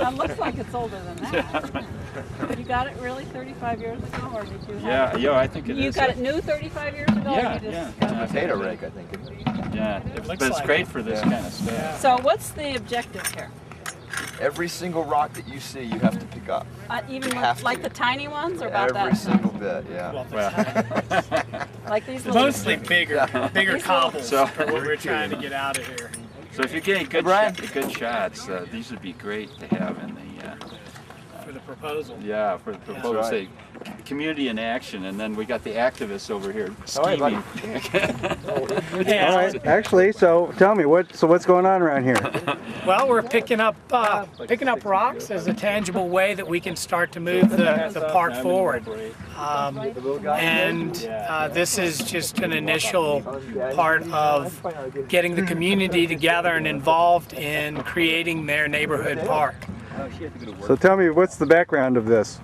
It looks like it's older than that. You got it really 35 years ago, or did you have Yeah, I think it is. You got it new 35 years ago? Yeah, or you just yeah. Potato rake, I think. Yeah, but it's great for this kind of stuff. Yeah. So what's the objective here? Every single rock that you see, you have to pick up. Even like the tiny ones, or about that? Every single bit, yeah. Well. Like these little... Mostly bigger cobbles are what we're trying to get out of here. So if you're getting good shots, these would be great to have in the... for the proposal. Yeah, for the proposal. Right. Say, community in action, and then we got the activists over here scheming. Yeah. All right. Actually, so tell me, what's going on around here? Well, we're picking up rocks as a tangible way that we can start to move the park forward. This is just an initial part of getting the community together and involved in creating their neighborhood park. So tell me, what's the background of this?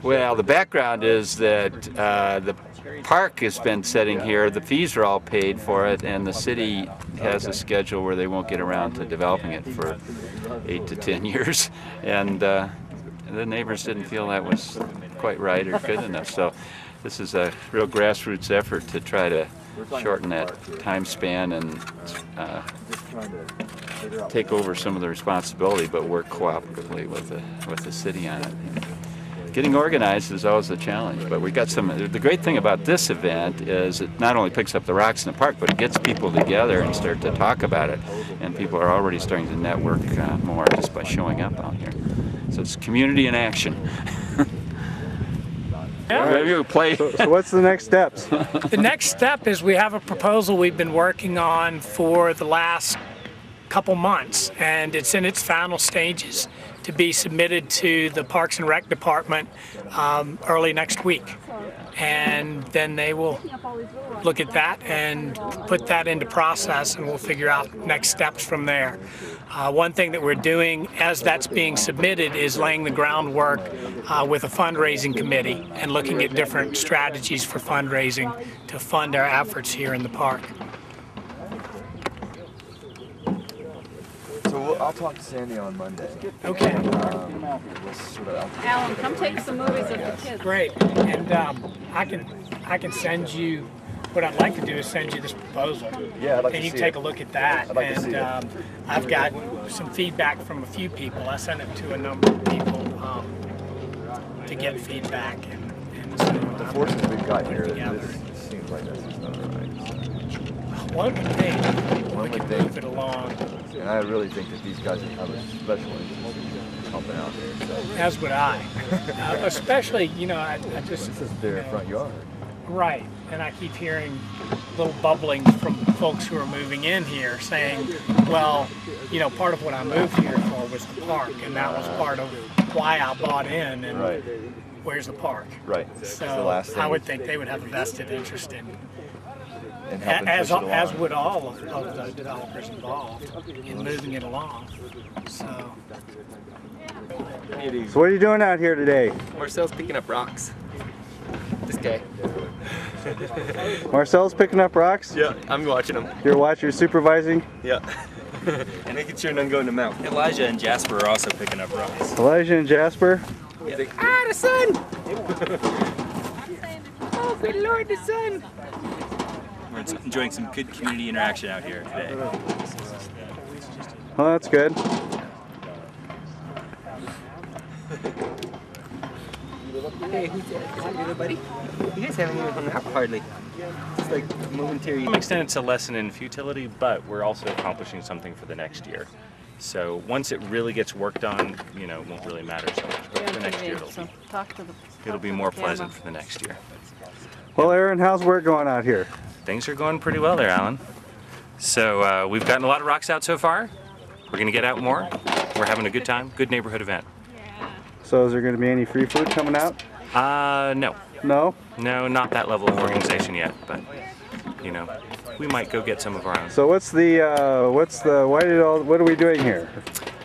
Well, the background is that the park has been sitting here, the fees are all paid for it, and the city has a schedule where they won't get around to developing it for 8 to 10 years. And the neighbors didn't feel that was quite right or good enough. So this is a real grassroots effort to try to shorten that time span and take over some of the responsibility, but work cooperatively with the city on it. Getting organized is always a challenge, but we got some. The great thing about this event is it not only picks up the rocks in the park, but it gets people together and start to talk about it. And people are already starting to network more just by showing up out here. So it's community in action. Yeah. Maybe we'll play. So what's the next steps? The next step is we have a proposal we've been working on for the last couple months, and it's in its final stages to be submitted to the Parks and Rec Department early next week. And then they will look at that and put that into process, and we'll figure out next steps from there. One thing that we're doing as that's being submitted is laying the groundwork with a fundraising committee and looking at different strategies for fundraising to fund our efforts here in the park. So I'll talk to Sandy on Monday. Okay. Alan, come take some movies of the kids. Great. And I can send you. What I'd like to do is send you this proposal. Yeah, I'd like and to you can see take it. a look at that. I'd like to see it. I've got some feedback from a few people. I sent it to a number of people to get feedback. And so The forces we've got here, together. this seems like this is not right. One would think One we would could think. move it along. And I really think that these guys would have a special interest in helping out here. So. As would I. Especially, you know, I just... This is their front yard. Right, and I keep hearing little bubblings from folks who are moving in here saying, well, you know, part of what I moved here for was the park, and that was part of why I bought in, and Right. where's the park? Right. It's the So last thing I would think they would have a vested interest in, and helping as push it along. would all of the developers involved in moving it along. So So what are you doing out here today? Marcel's picking up rocks. This guy. Marcel's picking up rocks? Yeah, I'm watching him. You're supervising? Yeah. Making sure none go in the mouth. Elijah and Jasper are also picking up rocks. Elijah and Jasper? Yeah. The sun! Oh, good Lord, the sun! We're enjoying some good community interaction out here today. Well, that's good. Hey, who's that? Is that your little buddy? You guys haven't even hung out hardly. It's like momentary. To some extent, it's a lesson in futility, but we're also accomplishing something for the next year. So once it really gets worked on, you know, it won't really matter so much. But for the next year, it'll be more pleasant for the next year. Well, Aaron, how's work going out here? Things are going pretty well there, Alan. So we've gotten a lot of rocks out so far. We're going to get out more. We're having a good time. Good neighborhood event. So is there going to be any free food coming out? No. No? No, not that level of organization yet, but you know, we might go get some of our own. So what are we doing here?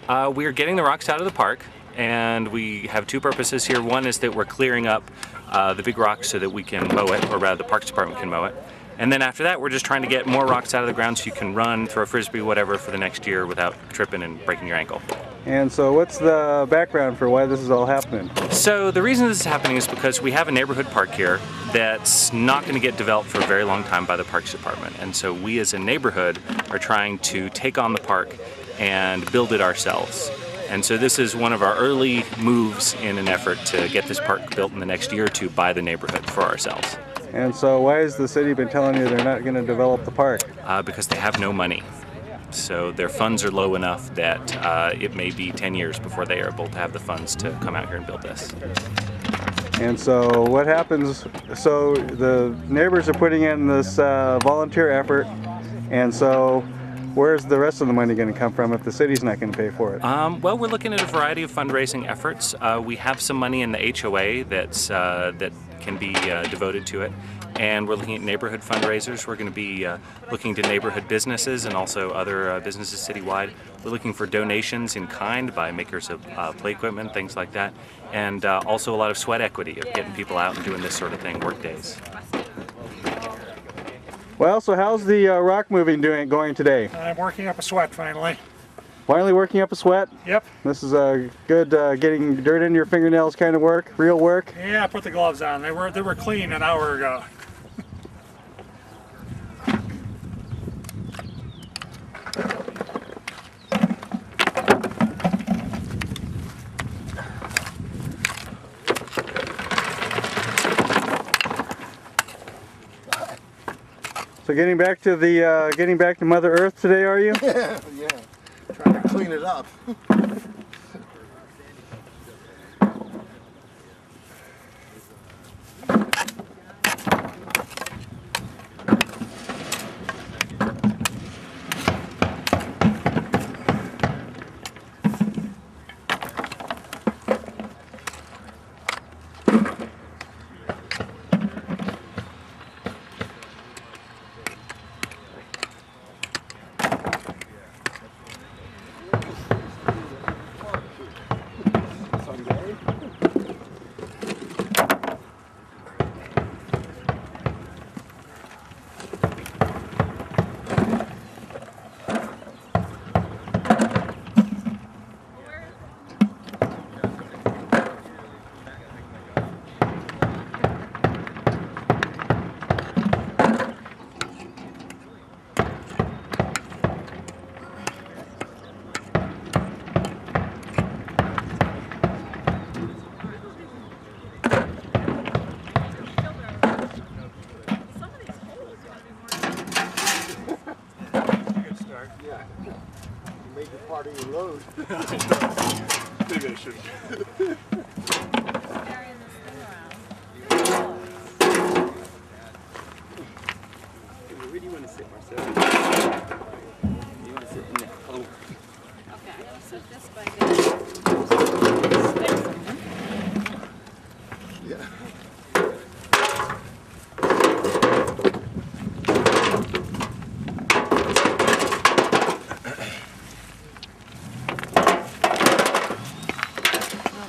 We're getting the rocks out of the park, and we have two purposes here. One is that we're clearing up the big rocks so that we can mow it, or rather the Parks Department can mow it. And then after that, we're just trying to get more rocks out of the ground so you can run, throw a frisbee, whatever, for the next year without tripping and breaking your ankle. And so what's the background for why this is all happening? So the reason this is happening is because we have a neighborhood park here that's not going to get developed for a very long time by the Parks Department. And so we as a neighborhood are trying to take on the park and build it ourselves. And so this is one of our early moves in an effort to get this park built in the next year or two by the neighborhood for ourselves. And so why has the city been telling you they're not going to develop the park? Because they have no money. So their funds are low enough that it may be 10 years before they are able to have the funds to come out here and build this. And so what happens, so the neighbors are putting in this volunteer effort, and so where's the rest of the money going to come from if the city's not going to pay for it? Well, we're looking at a variety of fundraising efforts. We have some money in the HOA that can be devoted to it. And we're looking at neighborhood fundraisers. We're going to be looking to neighborhood businesses and also other businesses citywide. We're looking for donations in kind by makers of play equipment, things like that. And also a lot of sweat equity of getting people out and doing this sort of thing, work days. Well, so how's the rock moving going today? I'm working up a sweat finally. Finally working up a sweat? Yep. This is a good getting dirt into your fingernails kind of work, real work? Yeah, I put the gloves on. They were clean an hour ago. So getting back to Mother Earth today, are you? Yeah. Trying to clean it up. Part of your load. Maybe I should. Carrying this thing around. Where do you want to sit, Marcel? You want to sit in there? Oh. Okay, I'm going to set this back in. Yeah.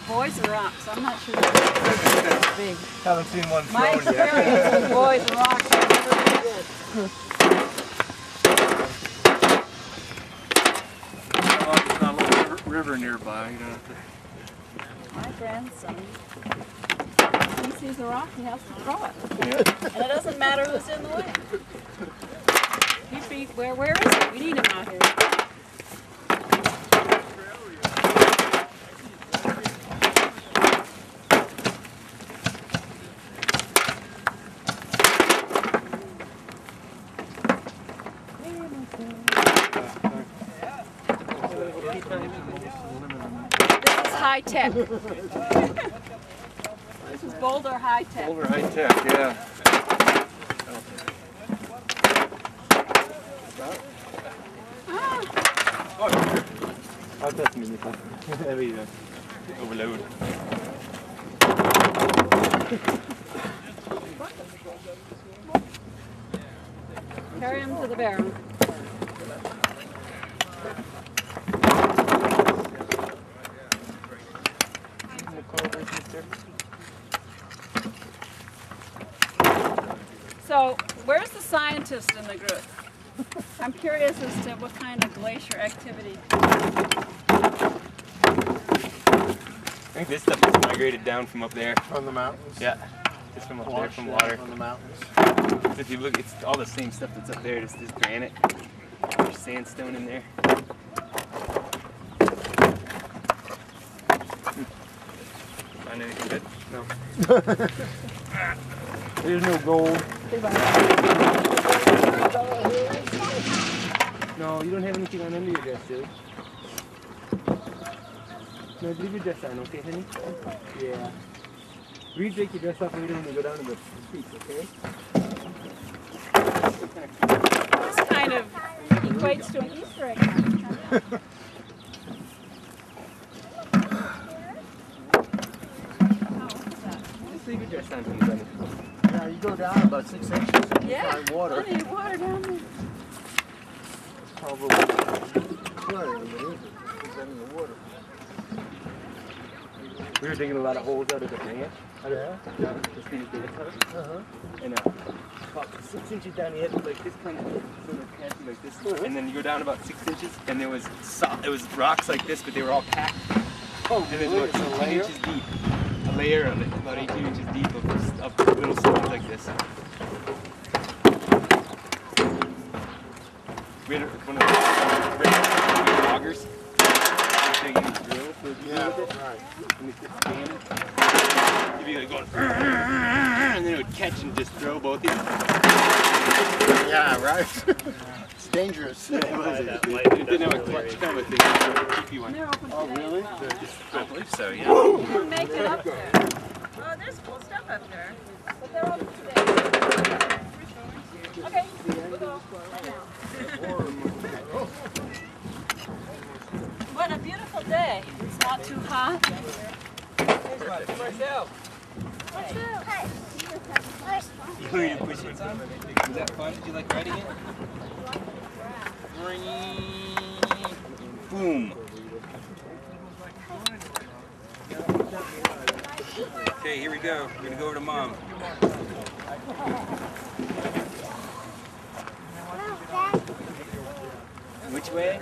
Boys and rocks. I'm not sure that's big. Haven't seen one My thrown yet. experience with boys and rocks is pretty good. There's not a little river nearby. You don't have to. My grandson, he sees a rock, he has to throw it. And it doesn't matter who's in the way. Where is he? We need him out here. This is high tech. This is Boulder high tech. Boulder high tech, yeah. I'll test me lite. Jag vill overload. Carry him to the barrel. So, where's the scientist in the group? I'm curious as to what kind of glacier activity. I think this stuff is migrated down from up there. On the mountains? Yeah, just from up there, from water. On the mountains. If you look, it's all the same stuff that's up there. It's this granite. There's sandstone in there. Find anything good? No. There's no gold. No, you don't have anything on under your dress, silly. No, leave your dress on, okay, honey? Yeah. Re-take your dress off later when you go down to the streets, okay? This kind of equates to an Easter egg hunt. Just leave your dress on when you're done. Yeah, you go down about 6 inches and you Yeah, find water. plenty of water down there. Probably. Well, it is. It's in the water. We were digging a lot of holes out of the granite. Yeah. Just in the data And about 6 inches down, you had like this kind of sort of patchy like this, and then you go down about 6 inches, and there was it was rocks like this, but they were all packed. Oh, and it was about 18 inches deep. A layer of it, about 18 inches deep of little stones like this. We had one of the loggers. Yeah, right. You'd be like going, and then it would catch and just throw both of you. Yeah, right. It's dangerous. Yeah, it was. It didn't have a clutch kind of a thing to keep you on. Oh, really? I believe so, yeah. You can make it up there. Oh, there's cool stuff up there. But they're up today. Okay, we'll go right now. What a beautiful day. It's not too hot. Marcel! You want me to push it some? Was that fun? Did you like riding it? Boom! Okay, here we go. We're gonna go over to Mom. Which way?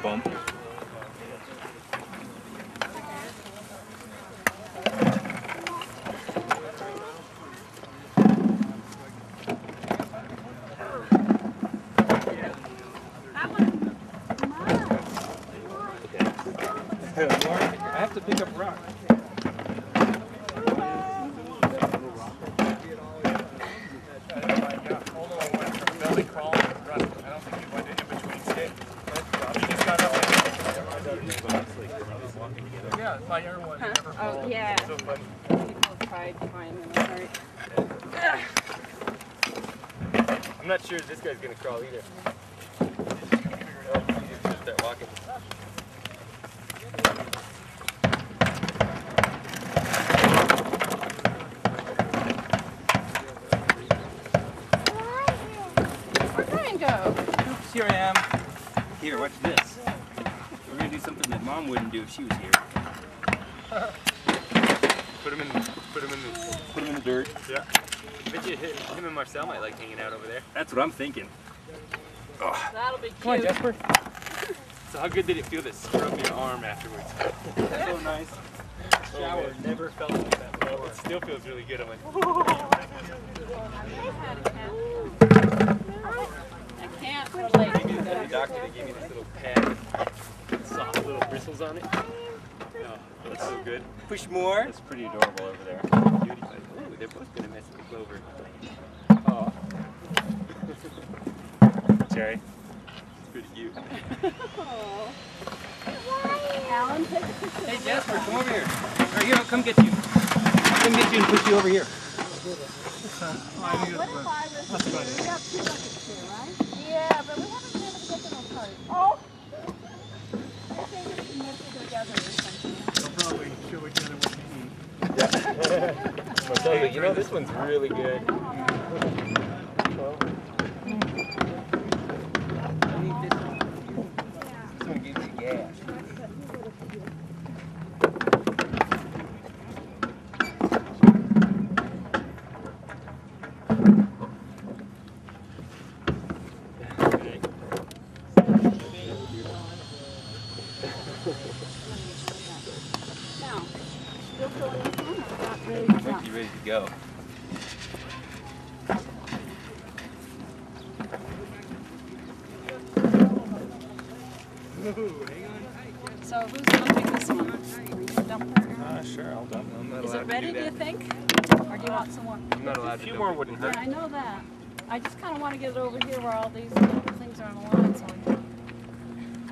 Bump. I have to pick up rock. Yeah, my air one. Oh, yeah. So funny. People tried climbing the heart. I'm not sure this guy's gonna crawl either. Start walking. Where'd Brian go? Oops, here I am. Here, watch this. We're gonna do something that Mom wouldn't do if she was here. Put him in the dirt. Yeah. I bet you him and Marcel might like hanging out over there. That's what I'm thinking. That'll be cute. Come on, Jasper. So how good did it feel to scrub your arm afterwards? So nice. Shower never felt like that before. It still feels really good. I'm like, I can't relate to the that. doctor, they gave me this little pad with soft little bristles on it. Oh, that's so good. Push more. It's pretty adorable over there. Beauty. Ooh, they're both gonna mess with the clover. Oh. Jerry? It's pretty cute. Alan, take a picture. Hey Jasper, come over here. Right here, I'll come get you. I'll come get you and push you over here. What if I was, we got 2 buckets here, right? Yeah, but we haven't been able to get them apart. Oh! I think we can mix it together or something. They'll probably show each other what they eat. Yeah. So, you know, this one's really good. This one gives you gas. Might be ready to go. So who's dumping this one? Are you a dumper? Sure, I'll dump. I'm not Is allowed it ready, to do do you that. think? Or do you want some more? I'm not allowed A to few dump more it. wouldn't Yeah, hurt. I know that. I just kind of want to get it over here where all these things are on the line. So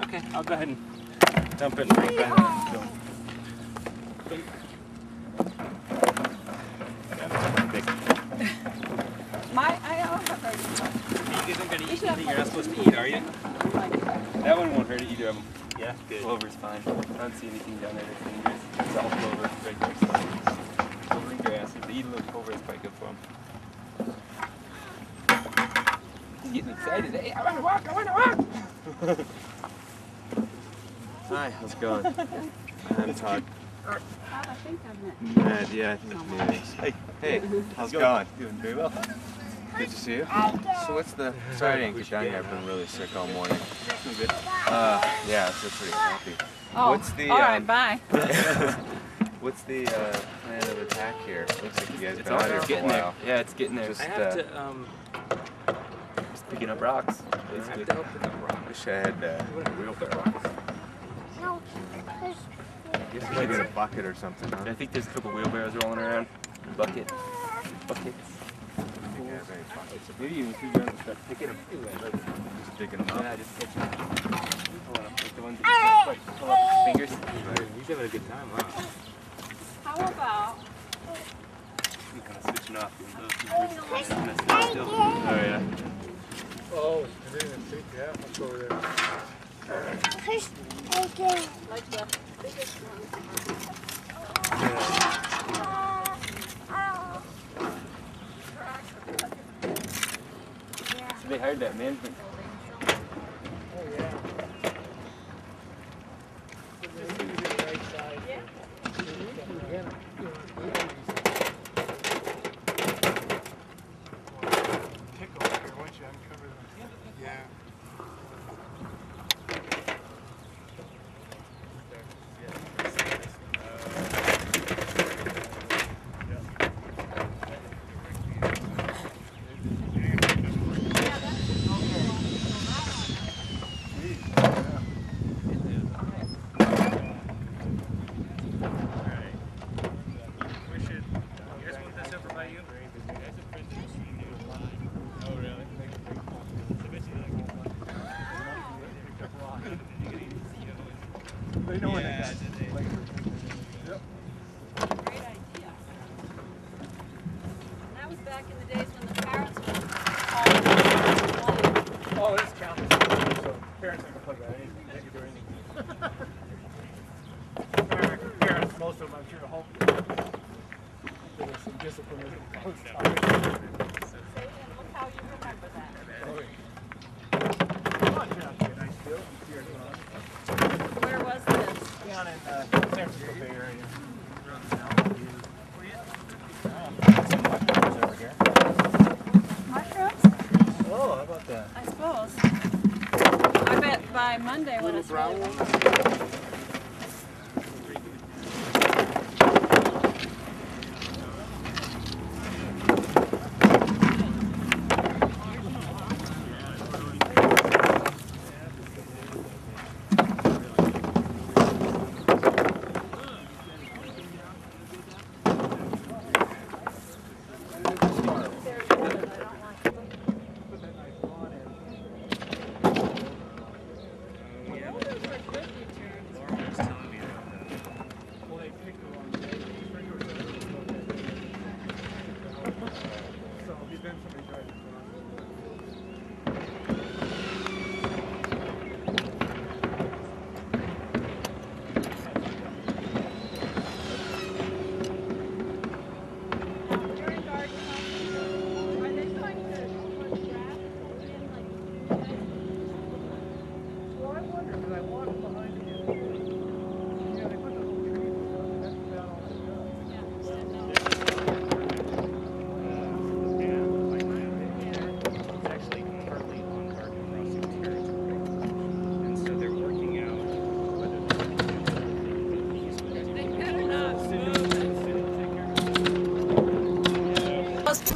Okay, I'll go ahead and dump it and bring it back. I have heard You guys aren't gonna You eat should have anything you're not supposed to eat, are you? That one won't hurt either of them. Yeah, good. Clover's fine. I don't see anything down there that's dangerous. It's all clover right there. Clover and grass. If they eat a little clover, it's quite good for them. He's getting excited. Hey, I want to walk! I want to walk! Hi, how's it going? I'm Todd. I think I've met. Matt, yeah, I think it's me. Hey, how's it going? Doing very well. Good to see you. So what's the... Sorry I didn't get down here. I've been really sick all morning. Doing good. Yeah, so pretty happy. Oh, What's the, all right, bye. What's the plan of attack here? Looks like you guys have It's been all out here it's for a getting there. while. Yeah, it's getting there. Just, I have to, just picking up rocks. Basically. Wish I had a wheelbarrow. Guess we should get a bucket or something, huh? I think there's a couple wheelbarrows rolling around. Buckets. I don't think I have any buckets. Maybe even if you go and start picking them. Just digging them up. Yeah, just catch them. Pull up, like the ones that you just pull up with your fingers. He's having a good time, huh? How about? I'm kind of switching off. Those two verses kind of stand still. Oh, yeah. Oh, and then see, yeah, let's go over there. Like the biggest one. So they hired that management. That was back in the days when the parents were all Oh, it's countless. So parents never plug that in. They can do anything. Parents, most of them, I'm sure, hope there's some discipline in the post. Look how you remember that. Where was this? Down in San Francisco Bay Area. Mushrooms? Oh, how about that? I suppose. I bet by Monday when it's ready.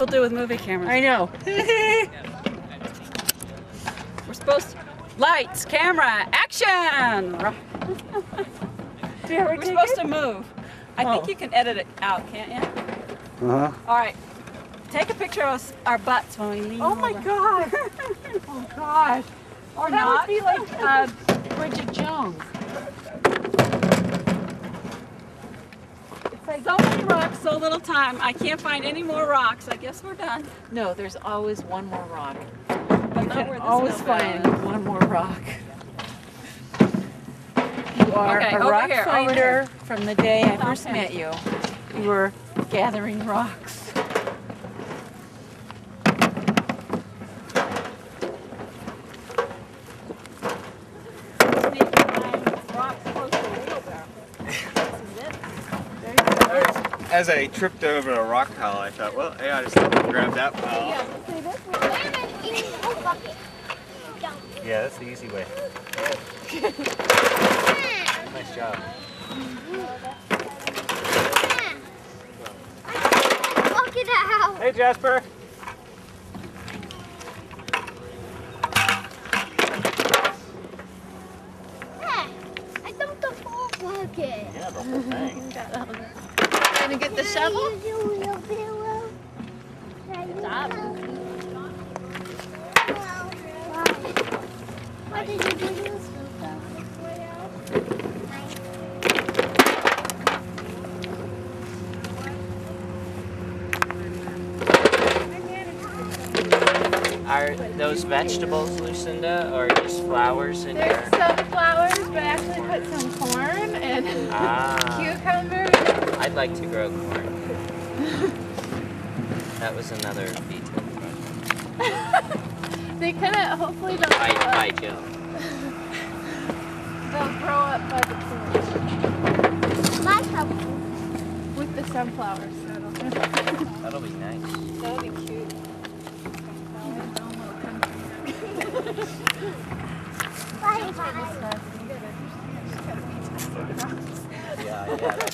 people do with movie cameras. I know. We're supposed to... Lights, camera, action! We're supposed to move. I think you can edit it out, can't you? Uh-huh. All right. Take a picture of us, our butts when we lean Oh my over. God. Oh gosh. Or That not. would be like Bridget Jones. It's like so many rocks, so little time. I can't find any more rocks. I guess we're done. No, there's always one more rock. But You not can where this always snowball find is. one more rock. You are Okay, a over rock here, over finder here. from the day I first Okay. met you. You were gathering rocks. As I tripped over a rock pile, I thought, well, hey, I just grab that pile. Yeah, that's the easy way. Nice job. Look it out. Hey, Jasper. Hey, I dumped the whole bucket. Yeah, the whole thing. Gonna get the shovel? Stop. Why did you do this? Are those vegetables, Lucinda, or just flowers in There's your... some flowers, but I actually put some corn and cucumbers. I'd like to grow corn. That was another detail. They kind of, hopefully they'll grow By up. Jill. They'll grow up by the pool. With the sunflowers. That'll be nice. That'll be cute. Yeah, that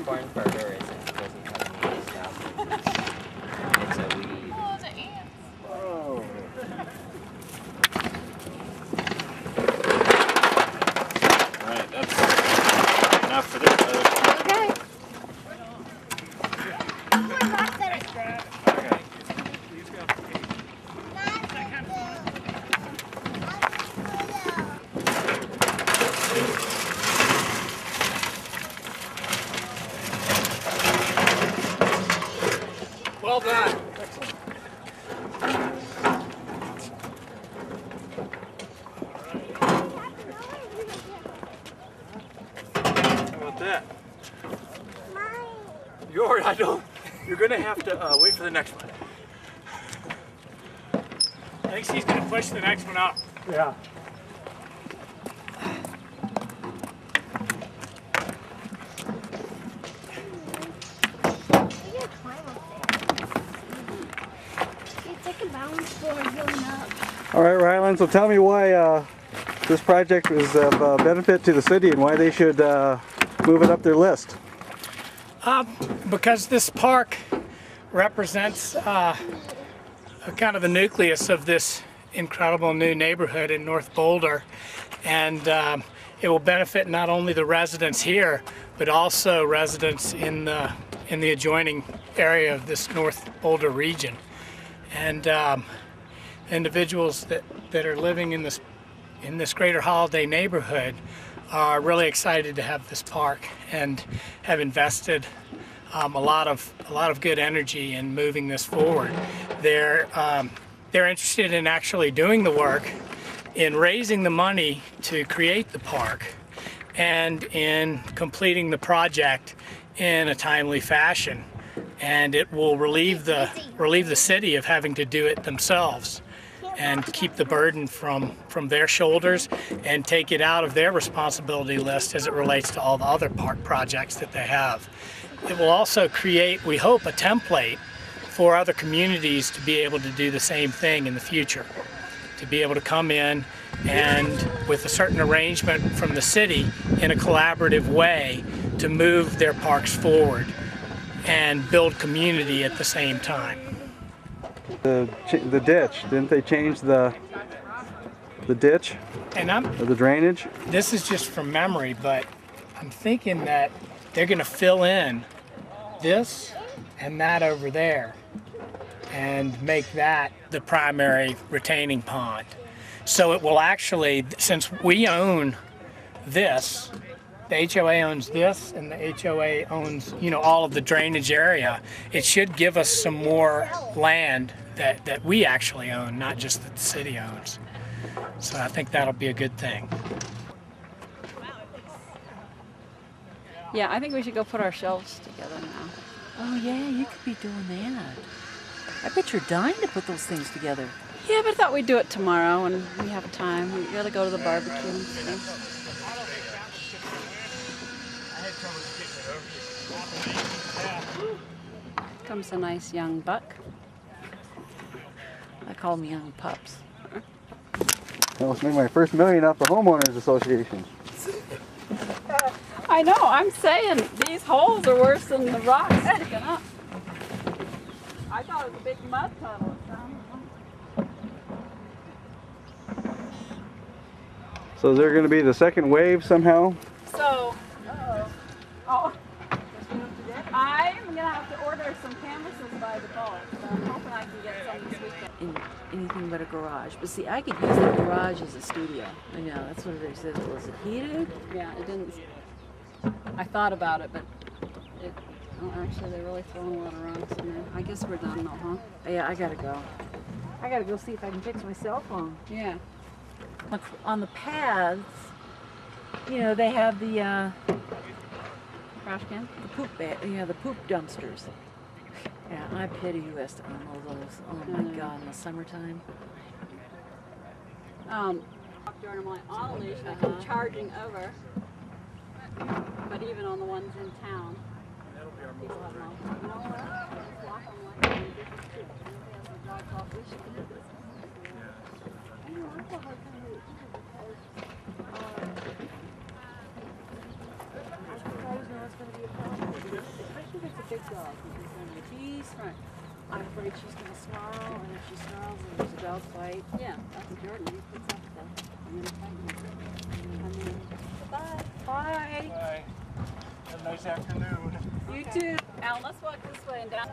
corn burger doesn't have any stuff. It's a weed. Oh, the ants. Oh. Alright, that's enough for this. Okay. Okay. Well done. How about that? I don't. You're gonna have to wait for the next one. I think she's going to push the next one up. Yeah. All right, Ryland, so tell me why this project is of benefit to the city and why they should move it up their list. Because this park represents kind of the nucleus of this incredible new neighborhood in North Boulder, and it will benefit not only the residents here, but also residents in the adjoining area of this North Boulder region. And individuals that are living in this greater holiday neighborhood are really excited to have this park and have invested a lot of good energy in moving this forward. They're interested in actually doing the work, in raising the money to create the park, and in completing the project in a timely fashion. And it will relieve the city of having to do it themselves, and keep the burden from their shoulders and take it out of their responsibility list as it relates to all the other park projects that they have. It will also create, we hope, a template for other communities to be able to do the same thing in the future, to be able to come in and with a certain arrangement from the city in a collaborative way to move their parks forward and build community at the same time. The ditch, didn't they change the ditch And or the drainage? this is just from memory, but I'm thinking that they're going to fill in this and that over there and make that the primary retaining pond. So it will actually, since we own this, the HOA owns this and the HOA owns, you know, all of the drainage area, it should give us some more land that we actually own, not just that the city owns. So I think that'll be a good thing. Yeah, I think we should go put our shelves together now. Oh yeah, you could be doing that. I bet you're dying to put those things together. Yeah, but I thought we'd do it tomorrow when we have time. We gotta go to the barbecue and stuff. Comes a nice young buck. I call them young pups. I almost made my first million off the homeowners association. I know, I'm saying these holes are worse than the rocks sticking up. I thought it was a big mud puddle. So is there going to be the second wave somehow? So, oh, I'm gonna have to order some canvases by the bulk. So I'm hoping I can get some this weekend. In anything but a garage. But see, I could use the garage as a studio. I know, that's what they said. Was it heated? Yeah, it didn't. I thought about it, but it. Oh, actually, they're really throwing a lot of rocks in there. I guess we're done though, huh? Yeah, I gotta go. I gotta go see if I can fix my cell phone. Yeah. On the paths, you know, they have the trash can, the poop bag, you know, the poop dumpsters. Yeah, I pity who has to own all those. Oh my God, in the summertime. During my auto leash, I keep charging over. But even on the ones in town, people have no. You know what? Just lock them like that. Nobody has to drive off leash. You can do this. I know, that's a hard time to do. I suppose no, it's going to be a problem. Especially if it's a big dog. Because then the geese, Right. I'm afraid she's going to snarl, and if she snarls, then there's a dog fight. Yeah, that's what Jordan. He puts up the. Bye. Bye. Have a nice afternoon. You too. Alan, let's walk this way and down.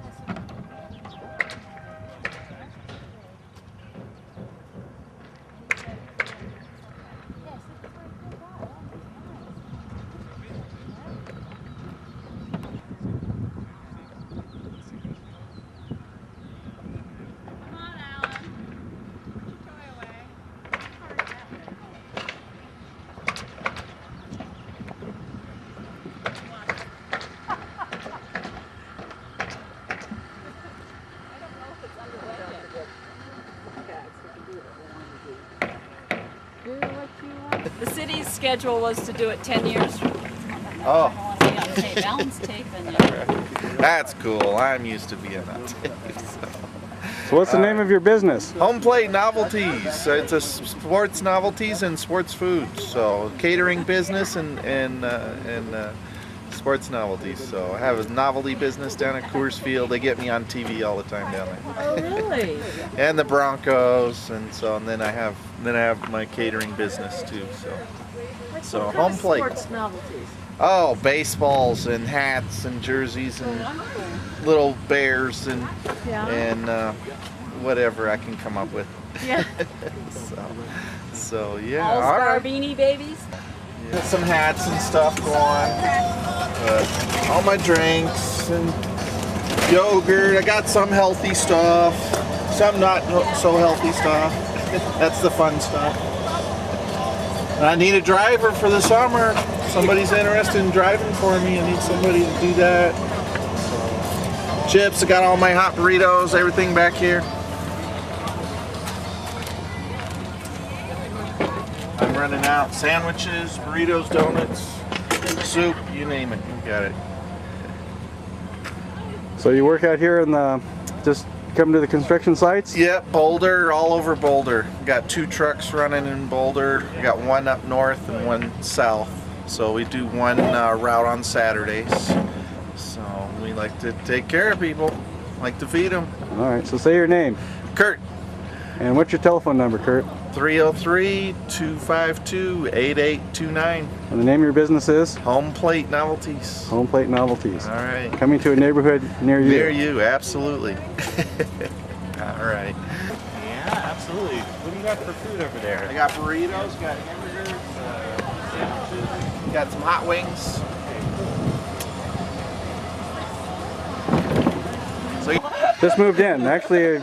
The city's schedule was to do it 10 years. Oh. Alan's taping you. That's cool. I'm used to being on tape. So what's the name of your business? Home Plate Novelties. It's a sports novelties and sports foods. So catering business and sports novelties. So I have a novelty business down at Coors Field. They get me on TV all the time down there. Oh, really? And the Broncos, and then I have my catering business too. So What Home kind of Plate. Sports novelties. Oh, baseballs and hats and jerseys and little bears and whatever I can come up with. Yeah. so yeah. All all Star right. beanie babies. Got some hats and stuff going. All my drinks and yogurt. I got some healthy stuff, some not so healthy stuff. That's the fun stuff. And I need a driver for the summer. Somebody's interested in driving for me. I need somebody to do that. So, chips. I got all my hot burritos, everything back here. I'm running out. Sandwiches, burritos, donuts, soup, you name it. You got it. So you work out here in the, just come to the construction sites? Yep, Boulder, all over Boulder. Got 2 trucks running in Boulder. We got one up north and one south. So we do one route on Saturdays. So we like to take care of people, like to feed them. All right, so say your name. Kurt. And what's your telephone number, Kurt? 303-252-8829. And the name of your business is? Home Plate Novelties. Home Plate Novelties. All right. Coming to a neighborhood near you. Near you, absolutely. All right. Yeah, absolutely. What do you got for food over there? I got burritos, got hamburgers, sandwiches, got some hot wings. Just moved in. Actually,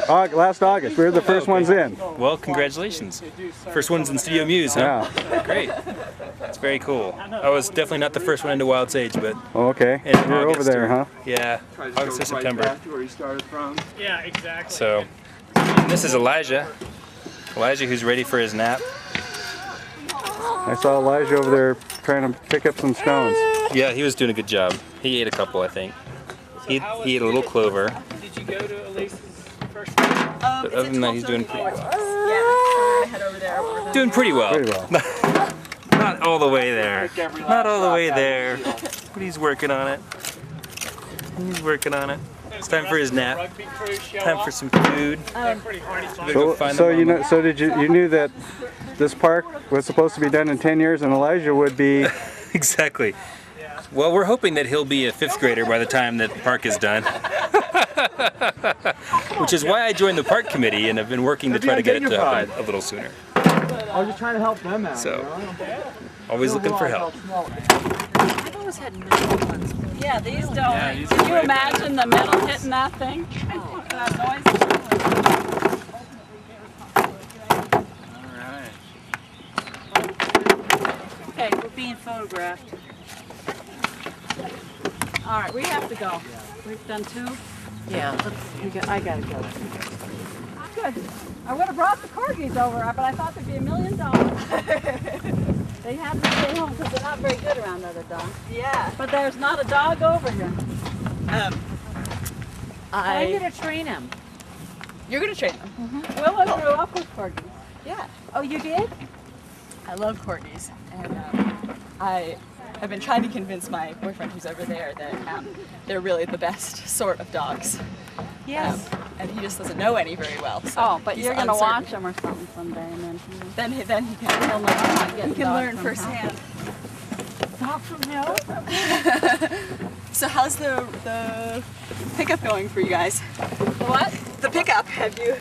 last August. We were the first ones in. Well, congratulations. First ones in Studio Muse, huh? Yeah. Great. That's very cool. I was definitely not the first one into Wild Sage, but... Oh, okay. You're over there, huh? Yeah, August to September. Back to where you started from. Yeah, exactly. So, and this is Elijah. Elijah, who's ready for his nap. I saw Elijah over there trying to pick up some stones. Yeah, he was doing a good job. He ate a couple, I think. He ate a little clover. Did you go to Elise's first But other than that, he's doing pretty well. Yeah, head over there. Doing pretty well. Pretty well. Not all the way there. Not all the way there. But he's working on it. He's working on it. It's time for his nap. Time for some food. So you know, so did you knew that this park was supposed to be done in 10 years, and Elijah would be. Exactly. Well, we're hoping that he'll be a 5th grader by the time that the park is done. Which is why I joined the park committee and have been working to try to get it to happen a little sooner. I was just trying to help them out. So, always looking for help. I've always had metal ones. Yeah, these don't. Can you imagine the metal hitting that thing? That noise. Okay, we're being photographed. All right, we have to go. We've done 2. Yeah, I gotta go. Good. I would have brought the corgis over, but I thought there'd be $1 million. They have to stay home because they're not very good around other dogs. Yeah. But there's not a dog over here. I'm gonna train him. You're gonna train them. Willow grew up with corgis. Yeah. Oh, you did? I love corgis, and I have been trying to convince my boyfriend who's over there that they're really the best sort of dogs. Yes. And he just doesn't know any very well. So Oh, but he's you're gonna uncertain. watch them or something someday, and then Then he can he'll know how to get he the can dog learn from firsthand. Dog from hell? So how's the pickup going for you guys? The what? The pickup. Have you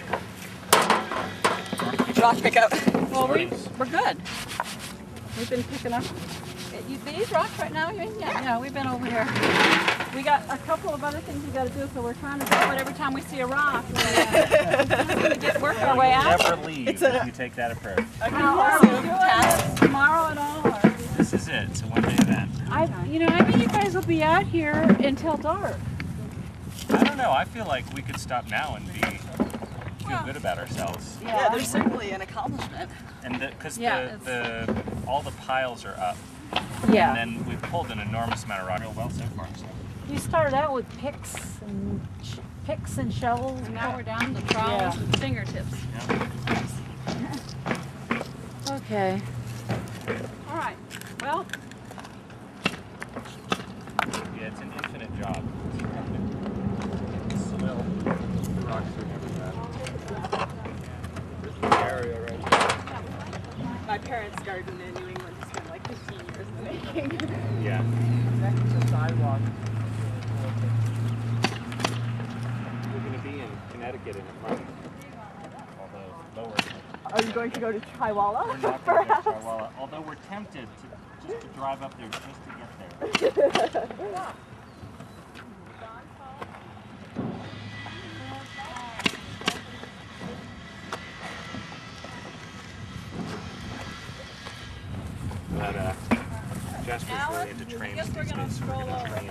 rock pickup? Well, we're good. We've been picking up these rocks right now. Yeah, we've been over here. We got a couple of other things we got to do, so we're trying to do it every time we see a rock. We get working our way out. Never leave if you take that approach. Now, are we doing it tomorrow at all? Or? This is it. It's a one-day event. I bet you guys will be out here until dark. I don't know. I feel like we could stop now and feel good about ourselves. Yeah, there's certainly an accomplishment. And because Yeah, all the piles are up. Yeah. And then we've pulled an enormous amount of rock real well so far. So. We started out with picks and shovels. And now we're down to trowels and fingertips. Okay. All right. Well. Yeah, it's an infinite job. Soil, rocks are never bad. There's an area right there. My parents' garden in New England has been like 15 years in the making. Yeah. Next to the sidewalk. We're going to be in Connecticut in a month. Although lower. Are you going to go to Chihuahua? We're not going to go to Chihuahua. Although we're tempted just to drive up there just to get there. But Jasper's really into trains these days, so we're going to train